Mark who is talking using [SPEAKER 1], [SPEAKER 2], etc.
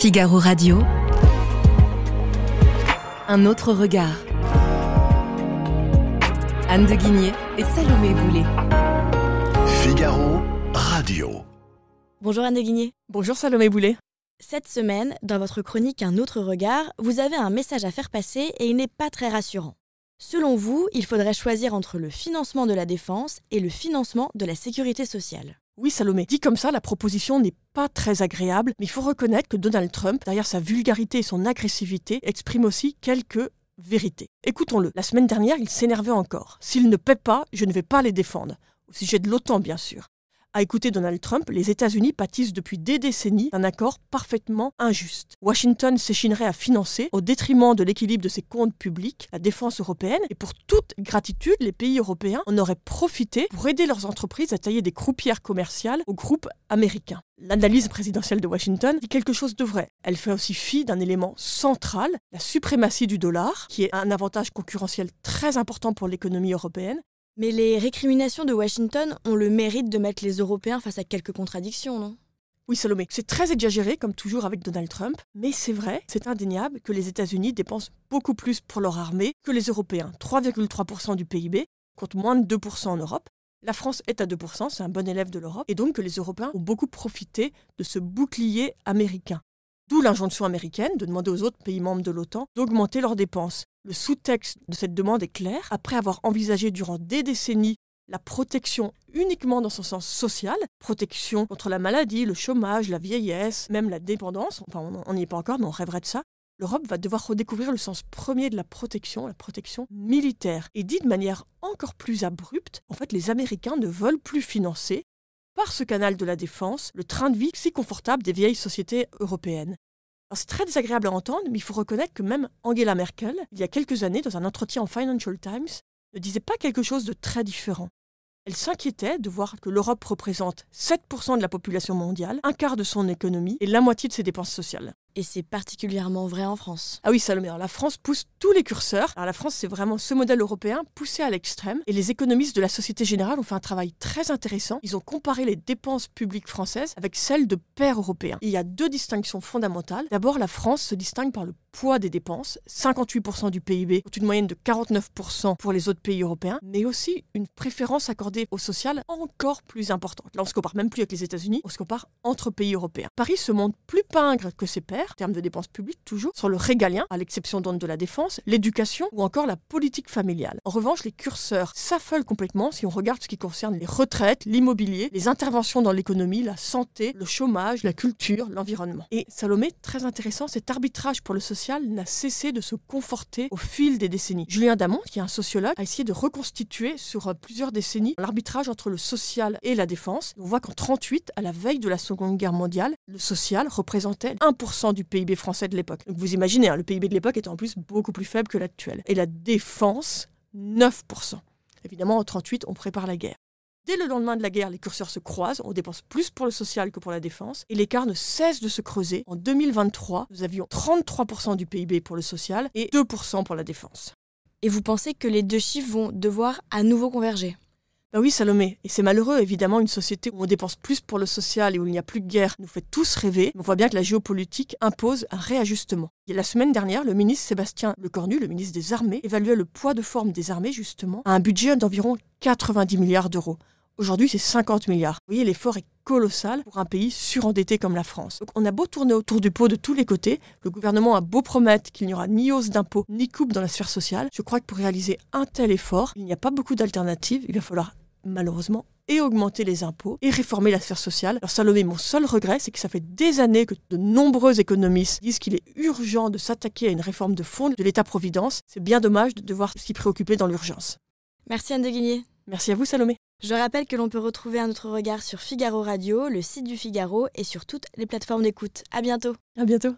[SPEAKER 1] Figaro Radio. Un autre regard. Anne de Guigné et Salomé Boulet.
[SPEAKER 2] Figaro Radio.
[SPEAKER 3] Bonjour Anne de Guigné.
[SPEAKER 4] Bonjour Salomé Boulet.
[SPEAKER 3] Cette semaine, dans votre chronique Un autre regard, vous avez un message à faire passer et il n'est pas très rassurant. Selon vous, il faudrait choisir entre le financement de la défense et le financement de la sécurité sociale.
[SPEAKER 4] Oui Salomé, dit comme ça, la proposition n'est pas très agréable, mais il faut reconnaître que Donald Trump, derrière sa vulgarité et son agressivité, exprime aussi quelques vérités. Écoutons-le. La semaine dernière, il s'énervait encore. S'ils ne paient pas, je ne vais pas les défendre. Au sujet de l'OTAN, bien sûr. À écouter Donald Trump, les États-Unis pâtissent depuis des décennies d'un accord parfaitement injuste. Washington s'échinerait à financer, au détriment de l'équilibre de ses comptes publics, la défense européenne, et pour toute gratitude, les pays européens en auraient profité pour aider leurs entreprises à tailler des croupières commerciales aux groupes américains. L'analyse présidentielle de Washington dit quelque chose de vrai. Elle fait aussi fi d'un élément central, la suprématie du dollar, qui est un avantage concurrentiel très important pour l'économie européenne.
[SPEAKER 3] Mais les récriminations de Washington ont le mérite de mettre les Européens face à quelques contradictions, non ?
[SPEAKER 4] Oui Salomé, c'est très exagéré comme toujours avec Donald Trump, mais c'est vrai, c'est indéniable que les États-Unis dépensent beaucoup plus pour leur armée que les Européens. 3,3% du PIB, contre moins de 2% en Europe. La France est à 2%, c'est un bon élève de l'Europe, et donc que les Européens ont beaucoup profité de ce bouclier américain. D'où l'injonction américaine de demander aux autres pays membres de l'OTAN d'augmenter leurs dépenses. Le sous-texte de cette demande est clair. Après avoir envisagé durant des décennies la protection uniquement dans son sens social, protection contre la maladie, le chômage, la vieillesse, même la dépendance, enfin on n'y est pas encore mais on rêverait de ça, l'Europe va devoir redécouvrir le sens premier de la protection militaire. Et dit de manière encore plus abrupte, en fait les Américains ne veulent plus financer par ce canal de la défense le train de vie si confortable des vieilles sociétés européennes. Alors c'est très désagréable à entendre, mais il faut reconnaître que même Angela Merkel, il y a quelques années, dans un entretien en Financial Times, ne disait pas quelque chose de très différent. Elle s'inquiétait de voir que l'Europe représente 7% de la population mondiale, un quart de son économie et la moitié de ses dépenses sociales.
[SPEAKER 3] Et c'est particulièrement vrai en France.
[SPEAKER 4] Ah oui, Salomé, alors la France pousse tous les curseurs. Alors la France, c'est vraiment ce modèle européen poussé à l'extrême. Et les économistes de la Société Générale ont fait un travail très intéressant. Ils ont comparé les dépenses publiques françaises avec celles de pairs européens. Et il y a deux distinctions fondamentales. D'abord, la France se distingue par le poids des dépenses, 58% du PIB, contre une moyenne de 49% pour les autres pays européens, mais aussi une préférence accordée au social encore plus importante. Là, on se compare même plus avec les États-Unis, on se compare entre pays européens. Paris se montre plus pingre que ses pairs, en termes de dépenses publiques toujours, sur le régalien, à l'exception donc de la défense, l'éducation ou encore la politique familiale. En revanche, les curseurs s'affolent complètement si on regarde ce qui concerne les retraites, l'immobilier, les interventions dans l'économie, la santé, le chômage, la culture, l'environnement. Et Salomé, très intéressant, cet arbitrage pour le social n'a cessé de se conforter au fil des décennies. Julien Damon, qui est un sociologue, a essayé de reconstituer sur plusieurs décennies l'arbitrage entre le social et la défense. On voit qu'en 1938, à la veille de la Seconde Guerre mondiale, le social représentait 1% du PIB français de l'époque. Donc vous imaginez, le PIB de l'époque était en plus beaucoup plus faible que l'actuel. Et la défense, 9%. Évidemment, en 1938, on prépare la guerre. Dès le lendemain de la guerre, les curseurs se croisent, on dépense plus pour le social que pour la défense, et l'écart ne cesse de se creuser. En 2023, nous avions 33% du PIB pour le social et 2% pour la défense.
[SPEAKER 3] Et vous pensez que les deux chiffres vont devoir à nouveau converger ?
[SPEAKER 4] Ben oui Salomé, et c'est malheureux évidemment, une société où on dépense plus pour le social et où il n'y a plus de guerre nous fait tous rêver, mais on voit bien que la géopolitique impose un réajustement. Et la semaine dernière, le ministre Sébastien Lecornu, le ministre des Armées, évaluait le poids de forme des armées justement à un budget d'environ 90 milliards d'euros. Aujourd'hui, c'est 50 milliards. Vous voyez, l'effort est colossal pour un pays surendetté comme la France. Donc on a beau tourner autour du pot de tous les côtés, le gouvernement a beau promettre qu'il n'y aura ni hausse d'impôts, ni coupe dans la sphère sociale. Je crois que pour réaliser un tel effort, il n'y a pas beaucoup d'alternatives. Il va falloir malheureusement, et augmenter les impôts, et réformer la sphère sociale. Alors Salomé, mon seul regret, c'est que ça fait des années que de nombreux économistes disent qu'il est urgent de s'attaquer à une réforme de fond de l'État-providence. C'est bien dommage de devoir s'y préoccuper dans l'urgence.
[SPEAKER 3] Merci Anne de Guigné.
[SPEAKER 4] Merci à vous Salomé.
[SPEAKER 3] Je rappelle que l'on peut retrouver un autre regard sur Figaro Radio, le site du Figaro et sur toutes les plateformes d'écoute. À bientôt.
[SPEAKER 4] À bientôt.